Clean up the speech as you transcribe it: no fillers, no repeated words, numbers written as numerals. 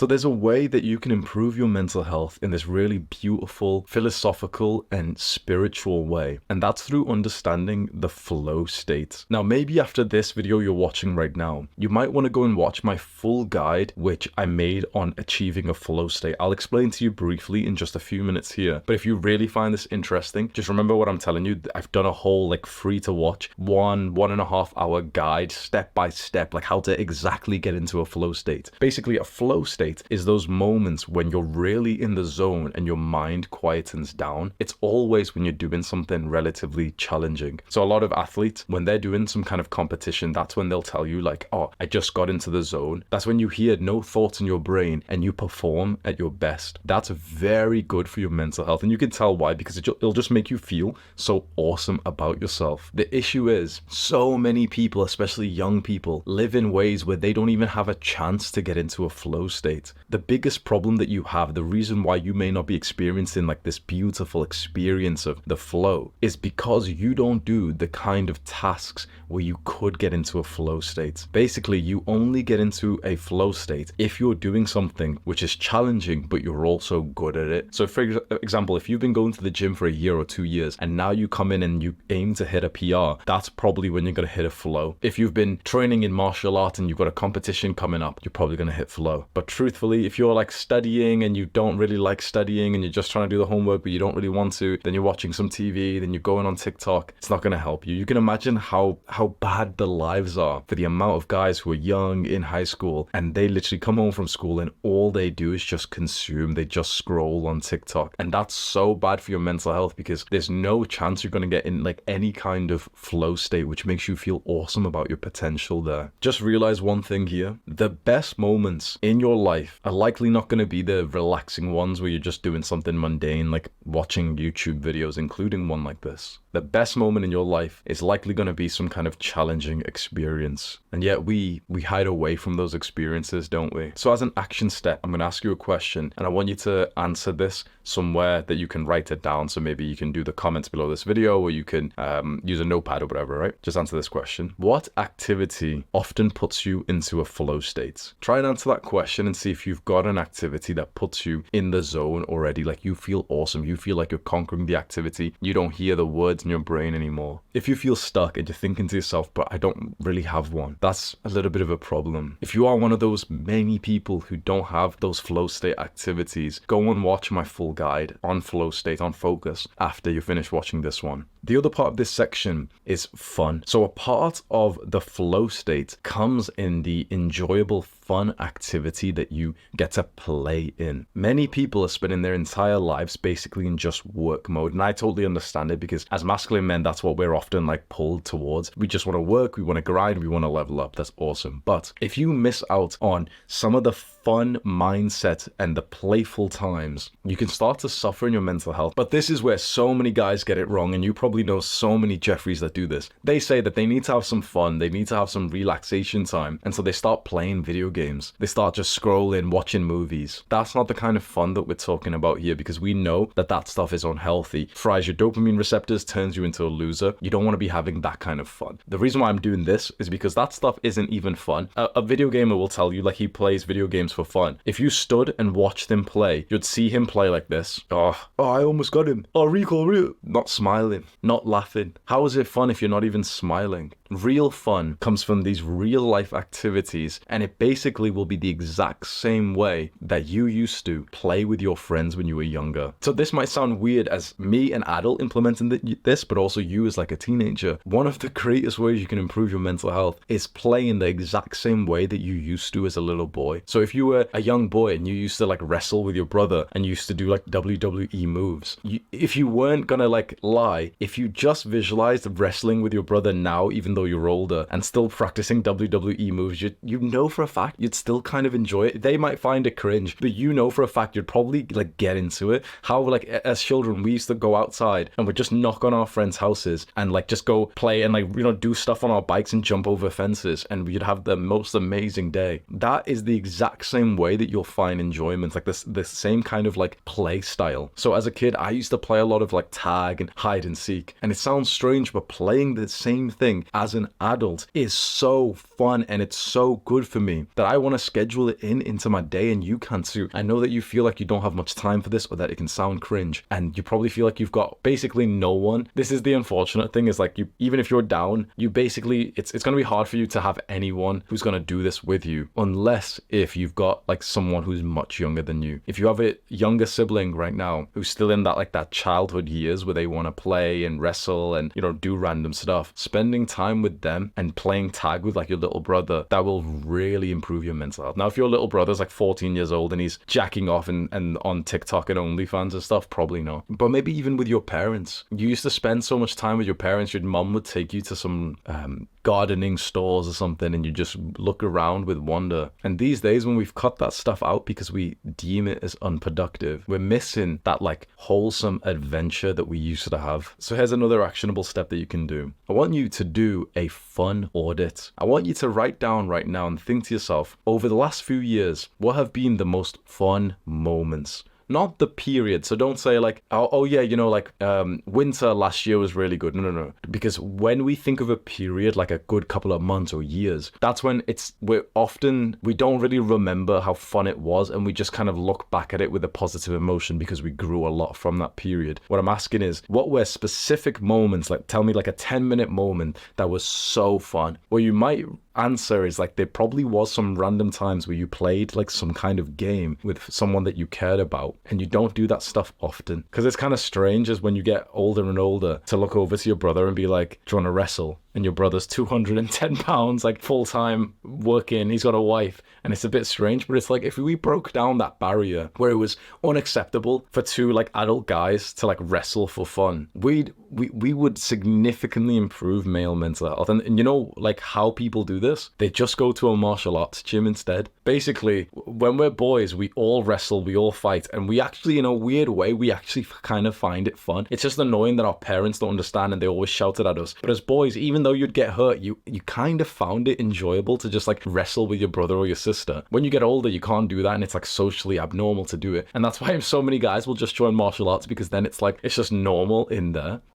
So there's a way that you can improve your mental health in this really beautiful, philosophical, and spiritual way. And that's through understanding the flow state. Now, maybe after this video you're watching right now, you might want to go and watch my full guide, which I made on achieving a flow state. I'll explain to you briefly in just a few minutes here. But if you really find this interesting, just remember what I'm telling you. I've done a whole like free to watch 1.5 hour guide, step by step, like how to exactly get into a flow state. Basically, a flow state is those moments when you're really in the zone and your mind quietens down. It's always when you're doing something relatively challenging. So a lot of athletes, when they're doing some kind of competition, that's when they'll tell you like, oh, I just got into the zone. That's when you hear no thoughts in your brain and you perform at your best. That's very good for your mental health. And you can tell why, because it'll just make you feel so awesome about yourself. The issue is so many people, especially young people, live in ways where they don't even have a chance to get into a flow state. The biggest problem that you have, the reason why you may not be experiencing like this beautiful experience of the flow, is because you don't do the kind of tasks where you could get into a flow state. Basically, you only get into a flow state if you're doing something which is challenging, but you're also good at it. So for example, if you've been going to the gym for a year or 2 years, and now you come in and you aim to hit a PR, that's probably when you're going to hit a flow. If you've been training in martial art and you've got a competition coming up, you're probably going to hit flow. But truthfully, if you're like studying and you don't really like studying and you're just trying to do the homework but you don't really want to, then you're watching some TV, then you're going on TikTok, it's not going to help you. You can imagine how bad the lives are for the amount of guys who are young in high school and they literally come home from school and all they do is just consume. They just scroll on TikTok, and that's so bad for your mental health because there's no chance you're going to get in like any kind of flow state which makes you feel awesome about your potential there. Just realize one thing here: the best moments in your life are likely not going to be the relaxing ones where you're just doing something mundane like watching YouTube videos, including one like this. The best moment in your life is likely going to be some kind of challenging experience. And yet we hide away from those experiences, don't we? So as an action step, I'm going to ask you a question and I want you to answer this somewhere that you can write it down. So maybe you can do the comments below this video, or you can use a notepad or whatever, right? Just answer this question. What activity often puts you into a flow state? Try and answer that question and see if you've got an activity that puts you in the zone already. Like you feel awesome. You feel like you're conquering the activity. You don't hear the words in your brain anymore. If you feel stuck and you're thinking to yourself, but I don't really have one, that's a little bit of a problem. If you are one of those many people who don't have those flow state activities, go and watch my full guide on flow state, on focus, after you finish watching this one. The other part of this section is fun. So a part of the flow state comes in the enjoyable fun activity that you get to play in. Many people are spending their entire lives basically in just work mode, and I totally understand it because as masculine men, that's what we're often like pulled towards. We just want to work, we want to grind, we want to level up. That's awesome. But if you miss out on some of the fun mindset and the playful times, you can start to suffer in your mental health. But this is where so many guys get it wrong, and you probably know so many Jeffreys that do this. They say that they need to have some fun, they need to have some relaxation time, and so they start playing video games. They start just scrolling, watching movies. That's not the kind of fun that we're talking about here, because we know that that stuff is unhealthy. Fries your dopamine receptors, turns you into a loser. You don't want to be having that kind of fun. The reason why I'm doing this is because that stuff isn't even fun. A video gamer will tell you like he plays video games for fun. If you stood and watched him play, you'd see him play like this. Oh, I almost got him. Oh, recall. Not smiling, not laughing. How is it fun if you're not even smiling? Real fun comes from these real life activities, and it basically will be the exact same way that you used to play with your friends when you were younger. So this might sound weird as me, an adult, implementing this, but also you as like a teenager. One of the greatest ways you can improve your mental health is playing the exact same way that you used to as a little boy. So if you were a young boy and you used to like wrestle with your brother and you used to do like WWE moves, if you weren't gonna like lie, if you just visualized wrestling with your brother now, even though you're older, and still practicing WWE moves, you know for a fact you'd still kind of enjoy it. They might find it cringe, but you know for a fact you'd probably like get into it. How like as children we used to go outside and we'd just knock on our friends' houses and like just go play and like, you know, do stuff on our bikes and jump over fences, and we'd have the most amazing day. That is the exact same way that you'll find enjoyment, like this same kind of like play style. So as a kid, I used to play a lot of like tag and hide and seek, and it sounds strange, but playing the same thing as as an adult is so fun and it's so good for me that I want to schedule it into my day, and you can too. I know that you feel like you don't have much time for this, or that it can sound cringe, and you probably feel like you've got basically no one. This is the unfortunate thing, is like, you, even if you're down, you basically, it's going to be hard for you to have anyone who's going to do this with you, unless if you've got like someone who's much younger than you. If you have a younger sibling right now who's still in that, like, that childhood years where they want to play and wrestle and, you know, do random stuff, spending time with them and playing tag with like your little brother, that will really improve your mental health. Now, if your little brother's like 14 years old and he's jacking off and on TikTok and OnlyFans and stuff, probably not. But maybe even with your parents, you used to spend so much time with your parents, your mom would take you to some gardening stores or something, and you just look around with wonder. And these days, when we've cut that stuff out because we deem it as unproductive, we're missing that like wholesome adventure that we used to have. So here's another actionable step that you can do. I want you to do a fun audit. I want you to write down right now and think to yourself, over the last few years, what have been the most fun moments? Not the period. So don't say like, oh yeah, you know, like winter last year was really good. No. Because when we think of a period, like a good couple of months or years, that's when we don't really remember how fun it was, and we just kind of look back at it with a positive emotion because we grew a lot from that period. What I'm asking is, what were specific moments, like tell me like a 10-minute moment that was so fun? Well, you might answer is like, there probably was some random times where you played like some kind of game with someone that you cared about, and you don't do that stuff often, because it's kind of strange as when you get older and older to look over to your brother and be like, do you want to wrestle? And your brother's 210 pounds, like full-time working, he's got a wife, and it's a bit strange. But it's like, if we broke down that barrier where it was unacceptable for two like adult guys to like wrestle for fun, we would significantly improve male mental health. And you know, like, how people do this? They just go to a martial arts gym instead. Basically, when we're boys, we all wrestle, we all fight, and we actually, in a weird way, we actually kind of find it fun. It's just annoying that our parents don't understand and they always shouted at us. But as boys, even though you'd get hurt, you kind of found it enjoyable to just like wrestle with your brother or your sister. When you get older, you can't do that, and it's like socially abnormal to do it. And that's why so many guys will just join martial arts, because then it's like, it's just normal in there.